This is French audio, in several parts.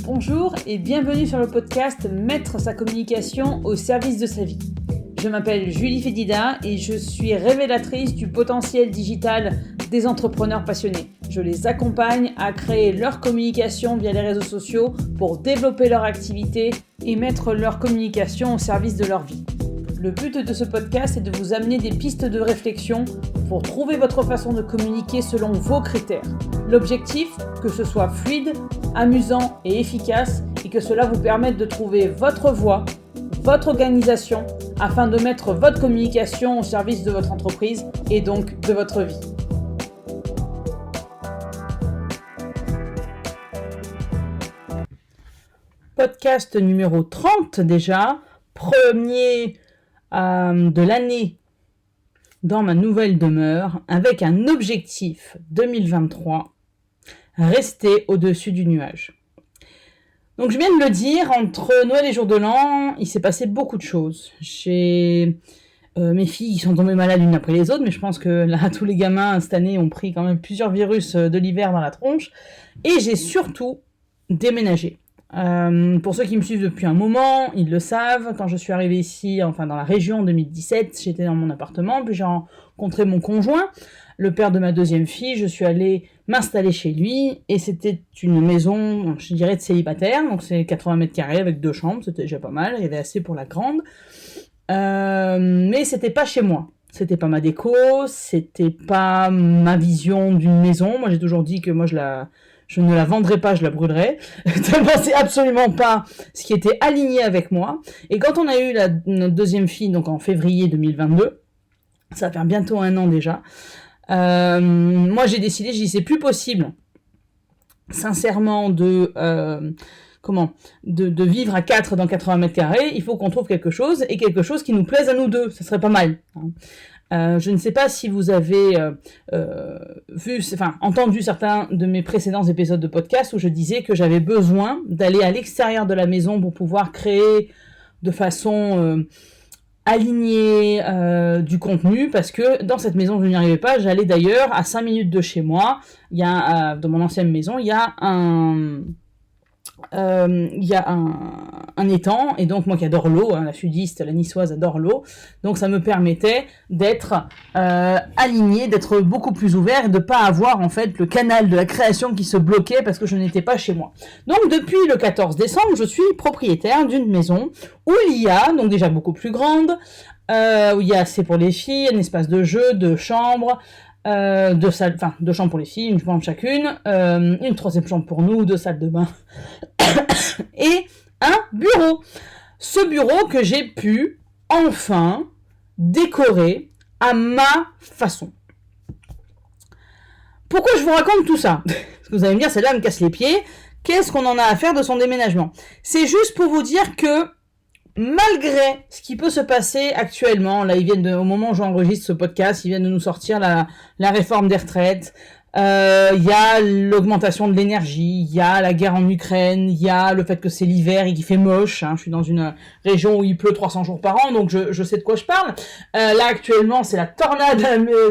Bonjour et bienvenue sur le podcast Mettre sa communication au service de sa vie. Je m'appelle Julie Fédida et je suis révélatrice du potentiel digital des entrepreneurs passionnés. Je les accompagne à créer leur communication via les réseaux sociaux pour développer leur activité et mettre leur communication au service de leur vie. Le but de ce podcast est de vous amener des pistes de réflexion pour trouver votre façon de communiquer selon vos critères. L'objectif, que ce soit fluide, amusant et efficace et que cela vous permette de trouver votre voie, votre organisation afin de mettre votre communication au service de votre entreprise et donc de votre vie. Podcast numéro 30 déjà, premier de l'année dans ma nouvelle demeure avec un objectif 2023, rester au-dessus du nuage. Donc je viens de le dire, entre Noël et Jour de l'An, il s'est passé beaucoup de choses. J'ai mes filles qui sont tombées malades l'une après les autres, mais je pense que là tous les gamins cette année ont pris quand même plusieurs virus de l'hiver dans la tronche. Et j'ai surtout déménagé. Pour ceux qui me suivent depuis un moment, ils le savent, quand je suis arrivée ici, dans la région en 2017, j'étais dans mon appartement, puis j'ai rencontré mon conjoint, le père de ma deuxième fille, je suis allée m'installer chez lui, et c'était une maison, je dirais, de célibataire, donc c'est 80 mètres carrés avec 2 chambres, c'était déjà pas mal, il y avait assez pour la grande, mais c'était pas chez moi. C'était pas ma déco, c'était pas ma vision d'une maison, moi j'ai toujours dit que je ne la vendrai pas, je la brûlerai. C'est absolument pas ce qui était aligné avec moi. Et quand on a eu notre deuxième fille, donc en février 2022, ça va faire bientôt 1 an déjà, moi j'ai décidé, c'est plus possible, sincèrement, de vivre à 4 dans 80 mètres carrés, il faut qu'on trouve quelque chose, et quelque chose qui nous plaise à nous deux, ça serait pas mal. Je ne sais pas si vous avez entendu certains de mes précédents épisodes de podcast où je disais que j'avais besoin d'aller à l'extérieur de la maison pour pouvoir créer de façon alignée du contenu, parce que dans cette maison je n'y arrivais pas. J'allais d'ailleurs à 5 minutes de chez moi, dans mon ancienne maison, il y a un étang, et donc moi qui adore l'eau, la sudiste, la niçoise adore l'eau, donc ça me permettait d'être aligné, d'être beaucoup plus ouvert et de pas avoir en fait le canal de la création qui se bloquait parce que je n'étais pas chez moi. Donc depuis le 14 décembre, je suis propriétaire d'une maison où il y a, donc déjà beaucoup plus grande, où il y a assez pour les filles, un espace de jeu, 2 chambres, 2 chambres pour les filles, une chambre chacune, une 3e chambre pour nous, 2 salles de bain et un bureau. Ce bureau que j'ai pu enfin décorer à ma façon. Pourquoi je vous raconte tout ça ? Parce que vous allez me dire, celle-là me casse les pieds. Qu'est-ce qu'on en a à faire de son déménagement ? C'est juste pour vous dire que malgré ce qui peut se passer actuellement, là au moment où j'enregistre ce podcast, ils viennent de nous sortir la réforme des retraites, il y a l'augmentation de l'énergie, il y a la guerre en Ukraine, il y a le fait que c'est l'hiver et qu'il fait moche, je suis dans une région où il pleut 300 jours par an, donc je sais de quoi je parle. Là actuellement c'est la tornade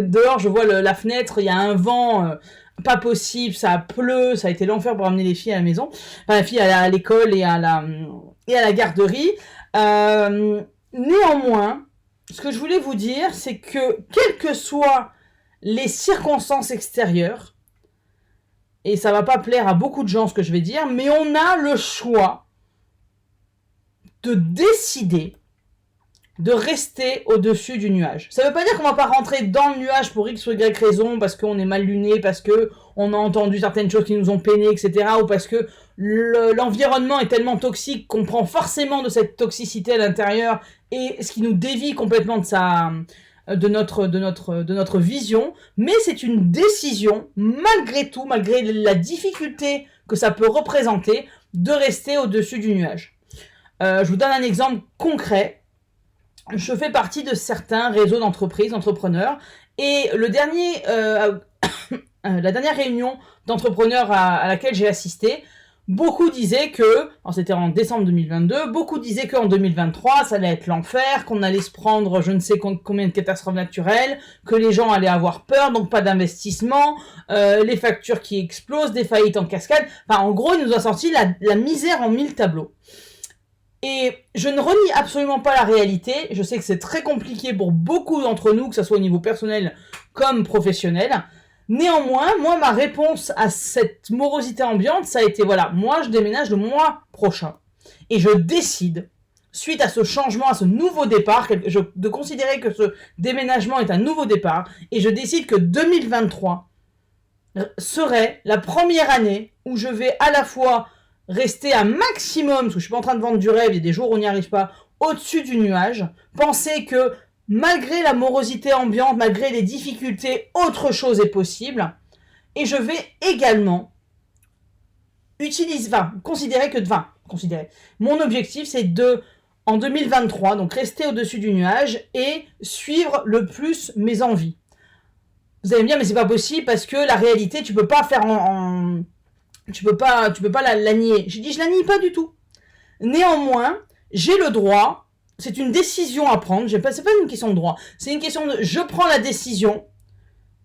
dehors, je vois la fenêtre, il y a un vent pas possible, ça pleut, ça a été l'enfer pour amener les filles à la maison, les filles à l'école et à la garderie. Néanmoins, ce que je voulais vous dire, c'est que quelles que soient les circonstances extérieures, et ça va pas plaire à beaucoup de gens ce que je vais dire, mais on a le choix de décider de rester au-dessus du nuage. Ça veut pas dire qu'on va pas rentrer dans le nuage pour X ou Y raison, parce qu'on est mal luné, parce que on a entendu certaines choses qui nous ont peiné, etc., ou parce que l'environnement est tellement toxique qu'on prend forcément de cette toxicité à l'intérieur, et ce qui nous dévie complètement de notre vision, mais c'est une décision, malgré tout, malgré la difficulté que ça peut représenter, de rester au-dessus du nuage. Je vous donne un exemple concret. Je fais partie de certains réseaux d'entreprises, d'entrepreneurs, et la dernière réunion d'entrepreneurs à laquelle j'ai assisté, beaucoup disaient que, alors c'était en décembre 2022, beaucoup disaient qu'en 2023, ça allait être l'enfer, qu'on allait se prendre je ne sais combien de catastrophes naturelles, que les gens allaient avoir peur, donc pas d'investissement, les factures qui explosent, des faillites en cascade. Enfin, en gros, il nous a sorti la misère en 1000 tableaux. Et je ne renie absolument pas la réalité. Je sais que c'est très compliqué pour beaucoup d'entre nous, que ce soit au niveau personnel comme professionnel. Néanmoins, moi, ma réponse à cette morosité ambiante, ça a été, voilà, moi, je déménage le mois prochain. Et je décide, suite à ce changement, à ce nouveau départ, de considérer que ce déménagement est un nouveau départ, et je décide que 2023 serait la première année où je vais à la fois rester un maximum, parce que je suis pas en train de vendre du rêve, il y a des jours où on n'y arrive pas, au-dessus du nuage, penser que malgré la morosité ambiante, malgré les difficultés, autre chose est possible. Et je vais également considérer. Mon objectif, c'est en 2023, donc rester au-dessus du nuage et suivre le plus mes envies. Vous allez me dire, mais c'est pas possible parce que la réalité, tu peux pas faire tu peux pas la nier. J'ai dit, je la nie pas du tout. Néanmoins, j'ai le droit. C'est une décision à prendre. C'est pas une question de droit. C'est une question de je prends la décision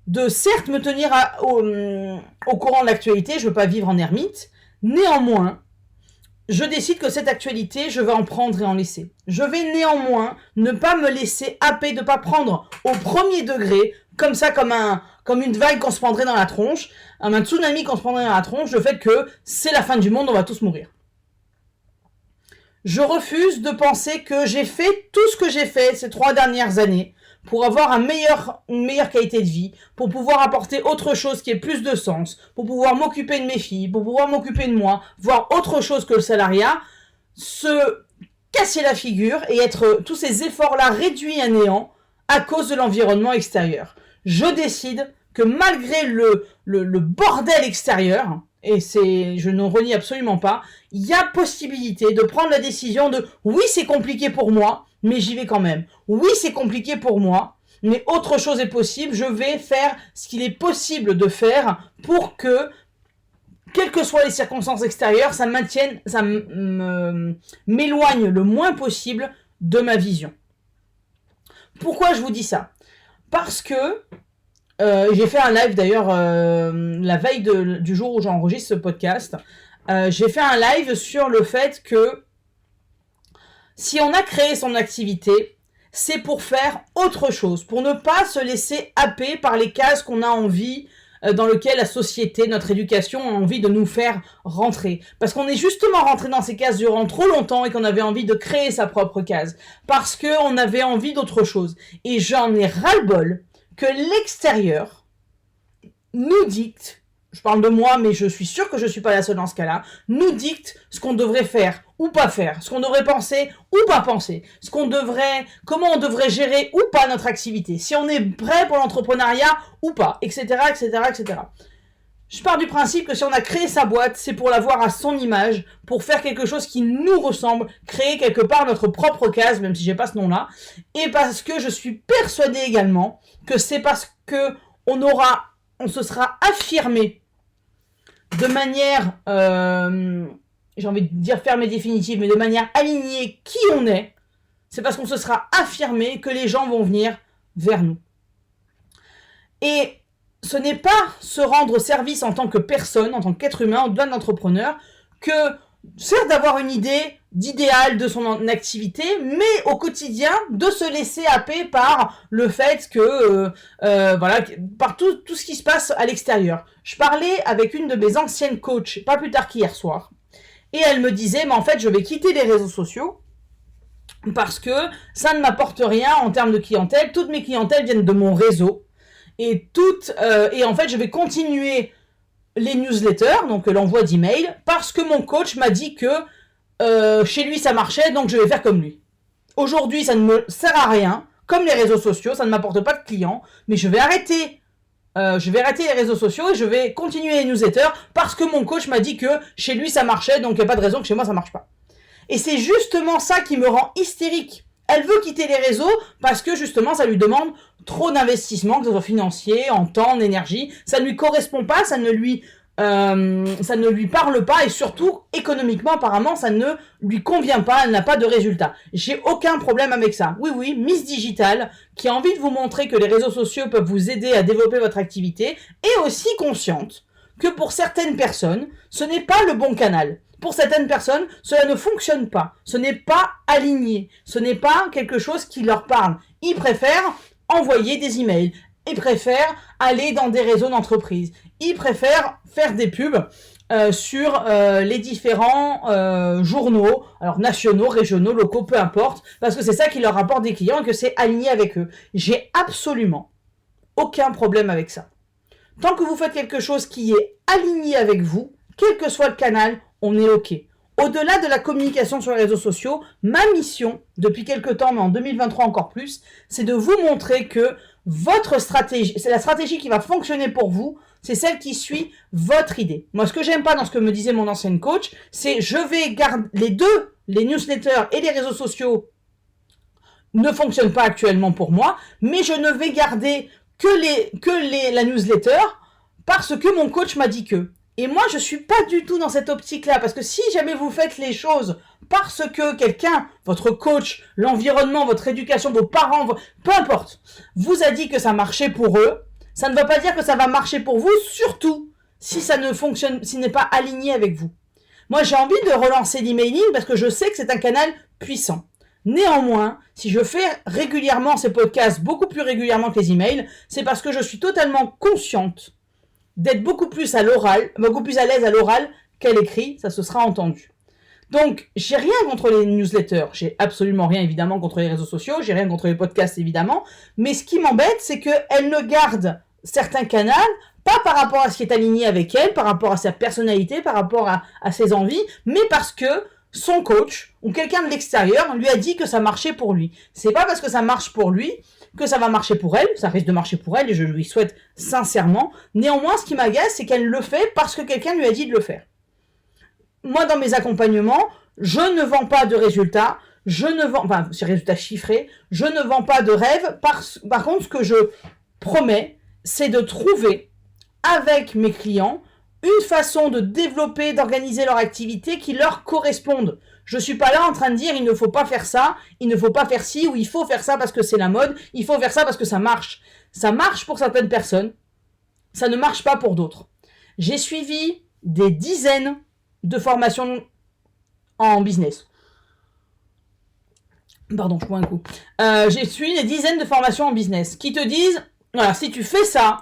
de certes me tenir au courant de l'actualité. Je veux pas vivre en ermite. Néanmoins, je décide que cette actualité, je vais en prendre et en laisser. Je vais néanmoins ne pas me laisser happer, de pas prendre au premier degré, comme ça, comme une vague qu'on se prendrait dans la tronche, un tsunami qu'on se prendrait dans la tronche, le fait que c'est la fin du monde, on va tous mourir. Je refuse de penser que j'ai fait tout ce que j'ai fait ces 3 dernières années pour avoir une meilleure qualité de vie, pour pouvoir apporter autre chose qui ait plus de sens, pour pouvoir m'occuper de mes filles, pour pouvoir m'occuper de moi, voir autre chose que le salariat, se casser la figure et être tous ces efforts-là réduits à néant à cause de l'environnement extérieur. Je décide que malgré le bordel extérieur, et je ne renie absolument pas, il y a possibilité de prendre la décision de oui, c'est compliqué pour moi, mais j'y vais quand même. Oui, c'est compliqué pour moi, mais autre chose est possible. Je vais faire ce qu'il est possible de faire pour que, quelles que soient les circonstances extérieures, ça m'éloigne le moins possible de ma vision. Pourquoi je vous dis ça ? Parce que j'ai fait un live d'ailleurs la veille du jour où j'enregistre ce podcast. J'ai fait un live sur le fait que si on a créé son activité, c'est pour faire autre chose, pour ne pas se laisser happer par les cases qu'on a envie, dans lesquelles la société, notre éducation a envie de nous faire rentrer. Parce qu'on est justement rentré dans ces cases durant trop longtemps et qu'on avait envie de créer sa propre case. Parce qu'on avait envie d'autre chose. Et j'en ai ras-le-bol que l'extérieur nous dicte, je parle de moi, mais je suis sûre que je ne suis pas la seule dans ce cas-là, nous dicte ce qu'on devrait faire ou pas faire, ce qu'on devrait penser ou pas penser, comment on devrait gérer ou pas notre activité, si on est prêt pour l'entrepreneuriat ou pas, etc., etc., etc. Je pars du principe que si on a créé sa boîte, c'est pour l'avoir à son image, pour faire quelque chose qui nous ressemble, créer quelque part notre propre case, même si j'ai pas ce nom-là, et parce que je suis persuadée également que c'est parce que on se sera affirmé de manière, j'ai envie de dire ferme et définitive, mais de manière alignée qui on est, c'est parce qu'on se sera affirmé que les gens vont venir vers nous. Et ce n'est pas se rendre service en tant que personne, en tant qu'être humain, en tant qu'entrepreneur, que certes d'avoir une idée d'idéal de son activité, mais au quotidien de se laisser happer par le fait que, par tout ce qui se passe à l'extérieur. Je parlais avec une de mes anciennes coachs, pas plus tard qu'hier soir, et elle me disait, mais en fait, je vais quitter les réseaux sociaux parce que ça ne m'apporte rien en termes de clientèle. Toutes mes clientèles viennent de mon réseau. Et en fait, je vais continuer les newsletters, donc l'envoi d'emails, parce que mon coach m'a dit que chez lui ça marchait, donc je vais faire comme lui. Aujourd'hui, ça ne me sert à rien, comme les réseaux sociaux, ça ne m'apporte pas de clients, mais je vais arrêter les réseaux sociaux et je vais continuer les newsletters parce que mon coach m'a dit que chez lui ça marchait, donc il n'y a pas de raison que chez moi ça marche pas. Et c'est justement ça qui me rend hystérique. Elle veut quitter les réseaux parce que justement ça lui demande trop d'investissement, que ce soit financier, en temps, en énergie. Ça ne lui correspond pas, ça ne lui ça ne lui parle pas et surtout économiquement apparemment ça ne lui convient pas, elle n'a pas de résultat. J'ai aucun problème avec ça. Oui, Miss Digital qui a envie de vous montrer que les réseaux sociaux peuvent vous aider à développer votre activité est aussi consciente que pour certaines personnes, ce n'est pas le bon canal. Pour certaines personnes, cela ne fonctionne pas. Ce n'est pas aligné. Ce n'est pas quelque chose qui leur parle. Ils préfèrent envoyer des emails. Ils préfèrent aller dans des réseaux d'entreprise. Ils préfèrent faire des pubs sur les différents journaux, alors nationaux, régionaux, locaux, peu importe, parce que c'est ça qui leur rapporte des clients et que c'est aligné avec eux. J'ai absolument aucun problème avec ça. Tant que vous faites quelque chose qui est aligné avec vous, quel que soit le canal, on est OK. Au-delà de la communication sur les réseaux sociaux, ma mission, depuis quelques temps, mais en 2023 encore plus, c'est de vous montrer que votre stratégie, c'est la stratégie qui va fonctionner pour vous, c'est celle qui suit votre idée. Moi, ce que j'aime pas dans ce que me disait mon ancienne coach, c'est je vais garder les deux, les newsletters et les réseaux sociaux ne fonctionnent pas actuellement pour moi, mais je ne vais garder la newsletter parce que mon coach m'a dit que. Et moi, je suis pas du tout dans cette optique-là, parce que si jamais vous faites les choses parce que quelqu'un, votre coach, l'environnement, votre éducation, vos parents, peu importe, vous a dit que ça marchait pour eux, ça ne veut pas dire que ça va marcher pour vous, surtout si ça ne fonctionne, s'il n'est pas aligné avec vous. Moi, j'ai envie de relancer l'emailing parce que je sais que c'est un canal puissant. Néanmoins, si je fais régulièrement ces podcasts, beaucoup plus régulièrement que les emails, c'est parce que je suis totalement consciente d'être beaucoup plus à l'oral, beaucoup plus à l'aise à l'oral qu'à l'écrit, ça se sera entendu. Donc, j'ai rien contre les newsletters, j'ai absolument rien évidemment contre les réseaux sociaux, j'ai rien contre les podcasts évidemment, mais ce qui m'embête, c'est qu'elle ne garde certains canaux, pas par rapport à ce qui est aligné avec elle, par rapport à sa personnalité, par rapport à ses envies, mais parce que son coach ou quelqu'un de l'extérieur lui a dit que ça marchait pour lui. C'est pas parce que ça marche pour lui que ça va marcher pour elle, ça risque de marcher pour elle et je lui souhaite sincèrement. Néanmoins, ce qui m'agace, c'est qu'elle le fait parce que quelqu'un lui a dit de le faire. Moi, dans mes accompagnements, je ne vends pas de résultats, ces résultats chiffrés, je ne vends pas de rêves. Par contre, ce que je promets, c'est de trouver avec mes clients une façon de développer, d'organiser leur activité qui leur corresponde. Je suis pas là en train de dire il ne faut pas faire ça, il ne faut pas faire ci, ou il faut faire ça parce que c'est la mode, il faut faire ça parce que ça marche. Ça marche pour certaines personnes, ça ne marche pas pour d'autres. J'ai suivi des dizaines de formations en business. Pardon, je bois un coup. J'ai suivi des dizaines de formations en business qui te disent, voilà, si tu fais ça,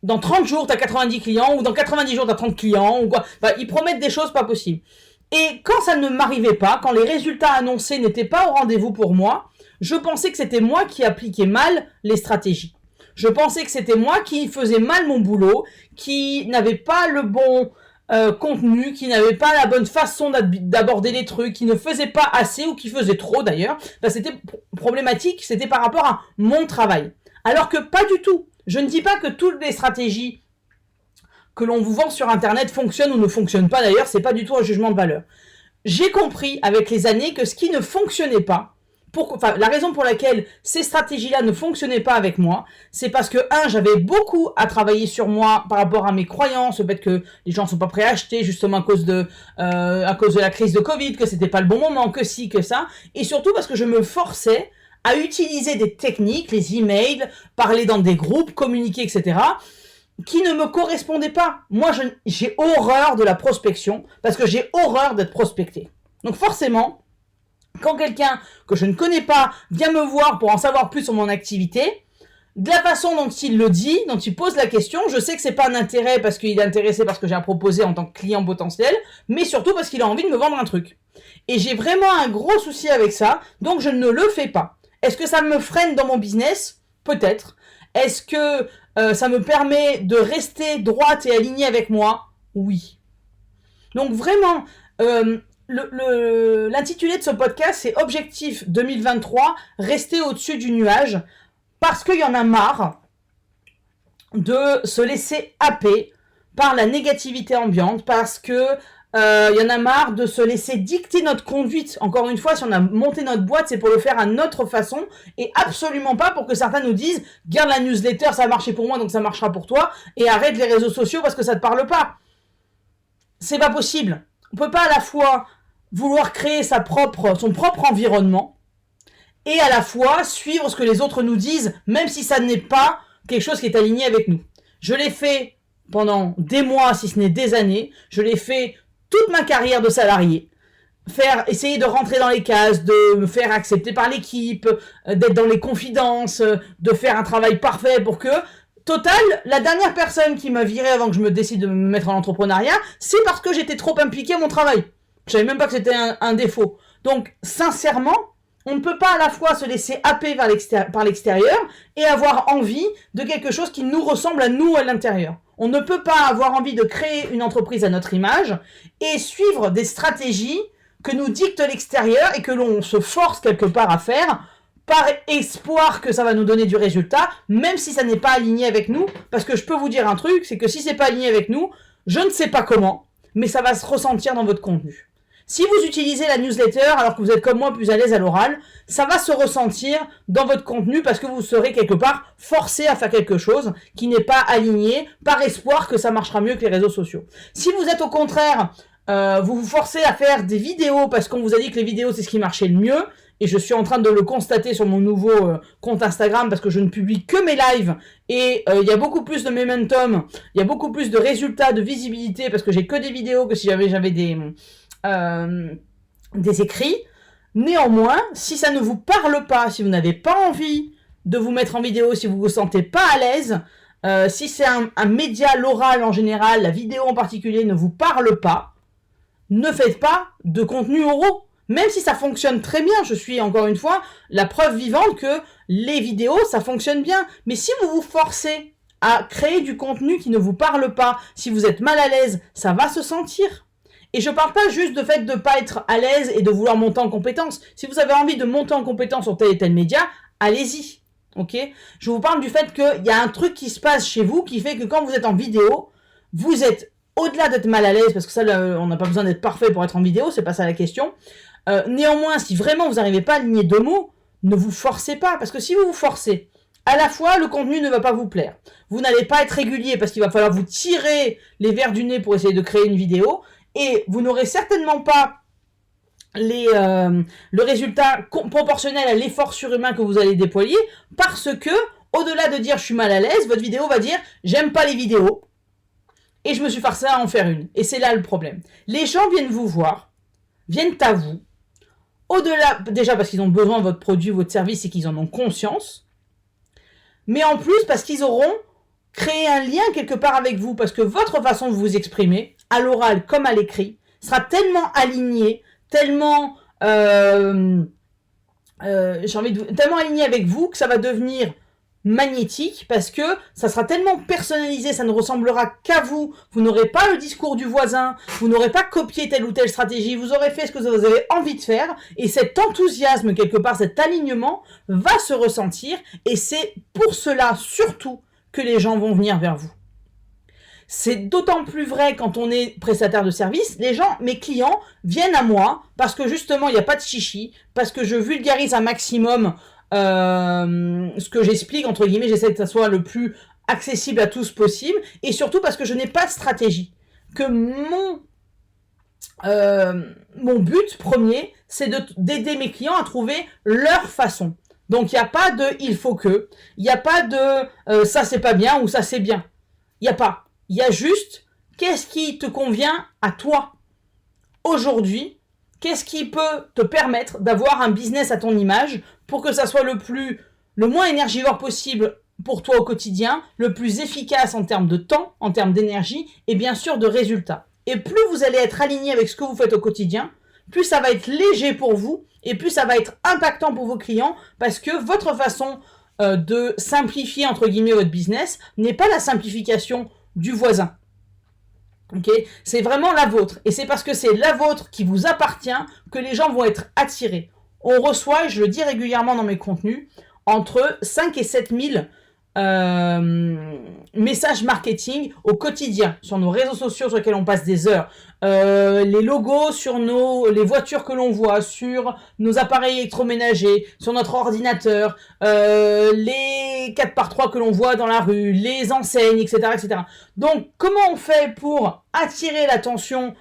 dans 30 jours, tu as 90 clients, ou dans 90 jours, tu as 30 clients, ou quoi. Enfin, ils promettent des choses pas possibles. Et quand ça ne m'arrivait pas, quand les résultats annoncés n'étaient pas au rendez-vous pour moi, je pensais que c'était moi qui appliquais mal les stratégies. Je pensais que c'était moi qui faisais mal mon boulot, qui n'avait pas le bon contenu, qui n'avait pas la bonne façon d'aborder les trucs, qui ne faisait pas assez, ou qui faisait trop d'ailleurs. Ben, c'était problématique, c'était par rapport à mon travail. Alors que pas du tout. Je ne dis pas que toutes les stratégies que l'on vous vend sur Internet fonctionnent ou ne fonctionnent pas d'ailleurs, c'est pas du tout un jugement de valeur. J'ai compris avec les années que ce qui ne fonctionnait pas, la raison pour laquelle ces stratégies-là ne fonctionnaient pas avec moi, c'est parce que, j'avais beaucoup à travailler sur moi par rapport à mes croyances, le fait que les gens ne sont pas prêts à acheter, justement à cause de la crise de Covid, que c'était pas le bon moment, que ci, que ça, et surtout parce que je me forçais à utiliser des techniques, les emails, parler dans des groupes, communiquer, etc., qui ne me correspondaient pas. Moi, j'ai horreur de la prospection, parce que j'ai horreur d'être prospecté. Donc forcément, quand quelqu'un que je ne connais pas vient me voir pour en savoir plus sur mon activité, de la façon dont il le dit, dont il pose la question, je sais que c'est pas un intérêt parce qu'il est intéressé par ce que j'ai à proposer en tant que client potentiel, mais surtout parce qu'il a envie de me vendre un truc. Et j'ai vraiment un gros souci avec ça, donc je ne le fais pas. Est-ce que ça me freine dans mon business ? Peut-être. Est-ce que ça me permet de rester droite et alignée avec moi ? Oui. Donc vraiment, l'intitulé de ce podcast, c'est Objectif 2023, rester au-dessus du nuage, parce qu'il y en a marre de se laisser happer par la négativité ambiante, parce que y en a marre de se laisser dicter notre conduite. Encore une fois, si on a monté notre boîte, c'est pour le faire à notre façon et absolument pas pour que certains nous disent « Garde la newsletter, ça a marché pour moi, donc ça marchera pour toi et arrête les réseaux sociaux parce que ça te parle pas. » c'est pas possible. On peut pas à la fois vouloir créer son propre environnement et à la fois suivre ce que les autres nous disent, même si ça n'est pas quelque chose qui est aligné avec nous. Je l'ai fait pendant des mois, si ce n'est des années. Je l'ai fait toute ma carrière de salarié. Essayer de rentrer dans les cases, de me faire accepter par l'équipe, d'être dans les confidences, de faire un travail parfait pour que... Total, la dernière personne qui m'a viré avant que je me décide de me mettre en entrepreneuriat, c'est parce que j'étais trop impliqué à mon travail. Je savais même pas que c'était un défaut. Donc, sincèrement, on ne peut pas à la fois se laisser happer par l'extérieur et avoir envie de quelque chose qui nous ressemble à nous à l'intérieur. On ne peut pas avoir envie de créer une entreprise à notre image et suivre des stratégies que nous dicte l'extérieur et que l'on se force quelque part à faire par espoir que ça va nous donner du résultat, même si ça n'est pas aligné avec nous, parce que je peux vous dire un truc, c'est que si c'est pas aligné avec nous, je ne sais pas comment, mais ça va se ressentir dans votre contenu. Si vous utilisez la newsletter alors que vous êtes comme moi plus à l'aise à l'oral, ça va se ressentir dans votre contenu parce que vous serez quelque part forcé à faire quelque chose qui n'est pas aligné par espoir que ça marchera mieux que les réseaux sociaux. Si vous êtes au contraire, vous vous forcez à faire des vidéos parce qu'on vous a dit que les vidéos c'est ce qui marchait le mieux, et je suis en train de le constater sur mon nouveau compte Instagram parce que je ne publie que mes lives et il y a beaucoup plus de momentum, il y a beaucoup plus de résultats, de visibilité parce que j'ai que des vidéos que si j'avais des écrits. Néanmoins, si ça ne vous parle pas, si vous n'avez pas envie de vous mettre en vidéo, si vous vous sentez pas à l'aise, si c'est un média, l'oral en général, la vidéo en particulier ne vous parle pas, ne faites pas de contenu oraux. Même si ça fonctionne très bien, je suis encore une fois la preuve vivante que les vidéos, ça fonctionne bien. Mais si vous vous forcez à créer du contenu qui ne vous parle pas, si vous êtes mal à l'aise, ça va se sentir. Et je parle pas juste de fait de pas être à l'aise et de vouloir monter en compétence. Si vous avez envie de monter en compétence sur tel et tel média, allez-y. Ok ? Je vous parle du fait qu'il y a un truc qui se passe chez vous qui fait que quand vous êtes en vidéo, vous êtes au-delà d'être mal à l'aise, parce que ça, on n'a pas besoin d'être parfait pour être en vidéo, c'est pas ça la question. Néanmoins, si vraiment vous n'arrivez pas à aligner deux mots, ne vous forcez pas, parce que si vous vous forcez, à la fois, le contenu ne va pas vous plaire. Vous n'allez pas être régulier, parce qu'il va falloir vous tirer les verres du nez pour essayer de créer une vidéo, et vous n'aurez certainement pas le résultat proportionnel à l'effort surhumain que vous allez déployer, parce que, au-delà de dire je suis mal à l'aise, votre vidéo va dire j'aime pas les vidéos, et je me suis forcé à en faire une. Et c'est là le problème. Les gens viennent vous voir, viennent à vous, au-delà, déjà parce qu'ils ont besoin de votre produit, votre service et qu'ils en ont conscience, mais en plus parce qu'ils auront créé un lien quelque part avec vous, parce que votre façon de vous exprimer, à l'oral comme à l'écrit, sera tellement alignée, tellement tellement aligné avec vous que ça va devenir magnétique parce que ça sera tellement personnalisé, ça ne ressemblera qu'à vous. Vous n'aurez pas le discours du voisin, vous n'aurez pas copié telle ou telle stratégie, vous aurez fait ce que vous avez envie de faire et cet enthousiasme quelque part, cet alignement va se ressentir et c'est pour cela surtout que les gens vont venir vers vous. C'est d'autant plus vrai quand on est prestataire de service. Les gens, mes clients, viennent à moi parce que justement, il n'y a pas de chichi, parce que je vulgarise un maximum ce que j'explique, entre guillemets, j'essaie que ça soit le plus accessible à tous possible, et surtout parce que je n'ai pas de stratégie. Que mon but premier, c'est d'aider mes clients à trouver leur façon. Donc, il n'y a pas de « il faut que », il n'y a pas de « ça c'est pas bien » ou « ça c'est bien ». Il n'y a pas. Il y a juste « qu'est-ce qui te convient à toi aujourd'hui ?» Qu'est-ce qui peut te permettre d'avoir un business à ton image pour que ça soit le moins énergivore possible pour toi au quotidien, le plus efficace en termes de temps, en termes d'énergie et bien sûr de résultats. Et plus vous allez être aligné avec ce que vous faites au quotidien, plus ça va être léger pour vous et plus ça va être impactant pour vos clients parce que votre façon de simplifier entre guillemets votre business n'est pas la simplification du voisin. Okay, c'est vraiment la vôtre. Et c'est parce que c'est la vôtre qui vous appartient que les gens vont être attirés. On reçoit, et je le dis régulièrement dans mes contenus, entre 5 et 7 000 message marketing au quotidien, sur nos réseaux sociaux sur lesquels on passe des heures, les logos sur les voitures que l'on voit, sur nos appareils électroménagers, sur notre ordinateur, les 4x3 que l'on voit dans la rue, les enseignes, etc., etc. Donc, comment on fait pour attirer l'attention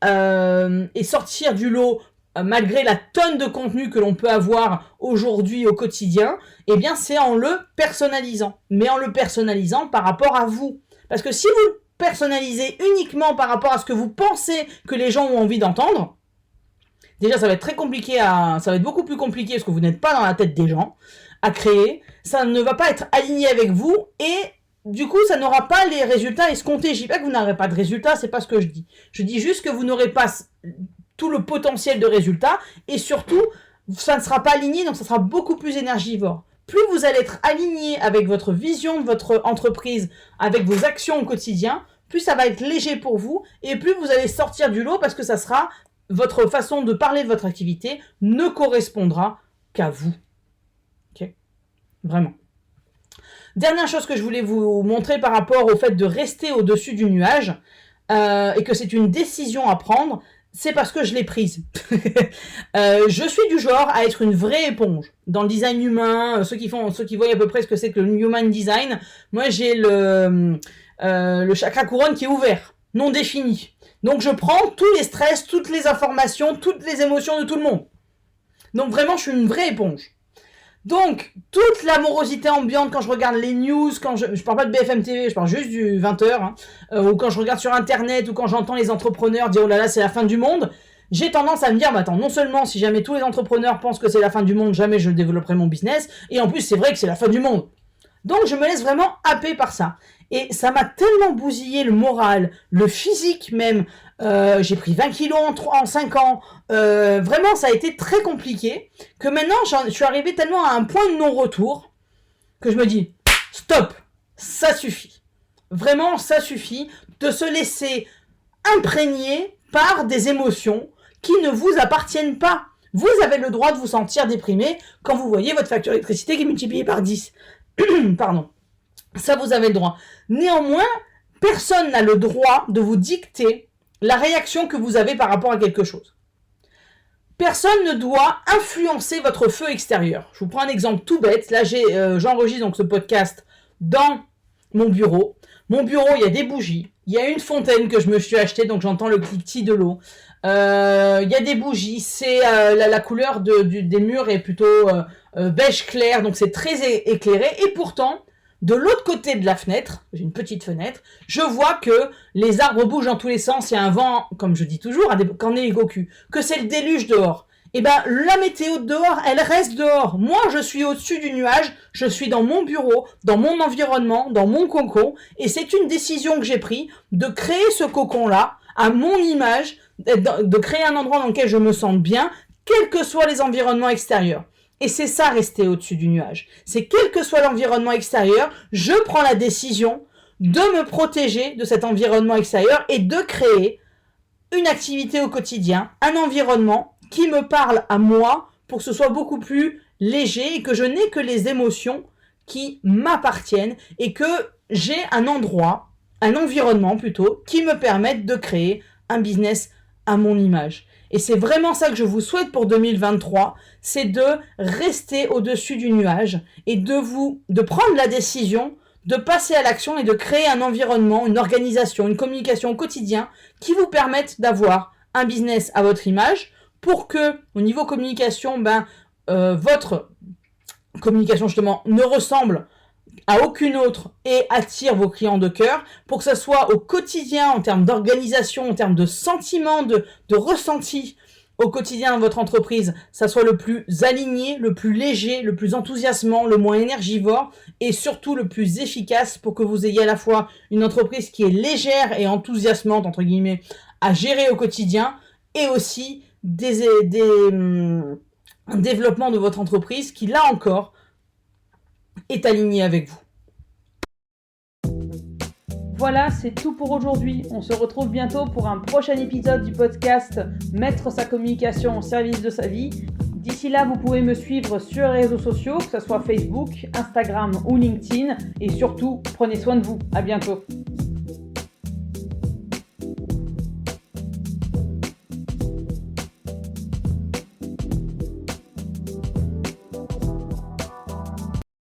et sortir du lot malgré la tonne de contenu que l'on peut avoir aujourd'hui au quotidien? Eh bien, c'est en le personnalisant. Mais en le personnalisant par rapport à vous. Parce que si vous le personnalisez uniquement par rapport à ce que vous pensez que les gens ont envie d'entendre, déjà, ça va être très compliqué ça va être beaucoup plus compliqué parce que vous n'êtes pas dans la tête des gens à créer. Ça ne va pas être aligné avec vous et du coup, ça n'aura pas les résultats escomptés. Je dis pas que vous n'aurez pas de résultats, c'est pas ce que je dis. Je dis juste que vous n'aurez pas tout le potentiel de résultats et surtout, ça ne sera pas aligné, donc ça sera beaucoup plus énergivore. Plus vous allez être aligné avec votre vision de votre entreprise, avec vos actions au quotidien, plus ça va être léger pour vous et plus vous allez sortir du lot parce que ça sera votre façon de parler de votre activité ne correspondra qu'à vous. Ok ? Vraiment. Dernière chose que je voulais vous montrer par rapport au fait de rester au-dessus du nuage et que c'est une décision à prendre, c'est parce que je l'ai prise. Je suis du genre à être une vraie éponge. Dans le design humain, ceux qui voient à peu près ce que c'est que le human design, moi j'ai le chakra couronne qui est ouvert, non défini. Donc je prends tous les stress, toutes les informations, toutes les émotions de tout le monde. Donc vraiment, je suis une vraie éponge. Donc, toute l'amorosité ambiante quand je regarde les news, quand je parle pas de BFM TV, je parle juste du 20h, ou quand je regarde sur Internet, ou quand j'entends les entrepreneurs dire « Oh là là, c'est la fin du monde », j'ai tendance à me dire « Bah attends, non seulement si jamais tous les entrepreneurs pensent que c'est la fin du monde, jamais je développerai mon business, et en plus c'est vrai que c'est la fin du monde ». Donc, je me laisse vraiment happer par ça. Et ça m'a tellement bousillé le moral, le physique même. J'ai pris 20 kilos en 5 ans. Vraiment, ça a été très compliqué. Que maintenant, je suis arrivée tellement à un point de non-retour que je me dis, stop, ça suffit. Vraiment, ça suffit de se laisser imprégner par des émotions qui ne vous appartiennent pas. Vous avez le droit de vous sentir déprimé quand vous voyez votre facture d'électricité qui est multipliée par 10. Pardon. Ça, vous avez le droit. Néanmoins, personne n'a le droit de vous dicter la réaction que vous avez par rapport à quelque chose. Personne ne doit influencer votre feu extérieur. Je vous prends un exemple tout bête. Là, j'enregistre donc ce podcast dans mon bureau. Mon bureau, il y a des bougies. Il y a une fontaine que je me suis achetée, donc j'entends le cliquetis de l'eau. Il y a des bougies. C'est la couleur des murs est plutôt beige clair, donc c'est très éclairé. Et pourtant, de l'autre côté de la fenêtre, j'ai une petite fenêtre, je vois que les arbres bougent dans tous les sens, il y a un vent, comme je dis toujours, qu'en est les cul, que c'est le déluge dehors. Et ben, la météo de dehors, elle reste dehors. Moi, je suis au-dessus du nuage, je suis dans mon bureau, dans mon environnement, dans mon cocon, et c'est une décision que j'ai prise de créer ce cocon-là, à mon image, de créer un endroit dans lequel je me sente bien, quels que soient les environnements extérieurs. Et c'est ça, rester au-dessus du nuage. C'est quel que soit l'environnement extérieur, je prends la décision de me protéger de cet environnement extérieur et de créer une activité au quotidien, un environnement qui me parle à moi pour que ce soit beaucoup plus léger et que je n'ai que les émotions qui m'appartiennent et que j'ai un endroit, un environnement plutôt, qui me permette de créer un business à mon image. Et c'est vraiment ça que je vous souhaite pour 2023, c'est de rester au-dessus du nuage et de prendre la décision de passer à l'action et de créer un environnement, une organisation, une communication au quotidien qui vous permettent d'avoir un business à votre image pour que, au niveau communication, votre communication justement ne ressemble à aucune autre et attire vos clients de cœur, pour que ça soit au quotidien en termes d'organisation, en termes de sentiments, de ressenti au quotidien dans votre entreprise, ça soit le plus aligné, le plus léger, le plus enthousiasmant, le moins énergivore et surtout le plus efficace pour que vous ayez à la fois une entreprise qui est légère et enthousiasmante, entre guillemets, à gérer au quotidien et aussi un développement de votre entreprise qui, là encore, est aligné avec vous. Voilà, c'est tout pour aujourd'hui. On se retrouve bientôt pour un prochain épisode du podcast Mettre sa communication au service de sa vie. D'ici là, vous pouvez me suivre sur les réseaux sociaux, que ce soit Facebook, Instagram ou LinkedIn. Et surtout, prenez soin de vous. À bientôt.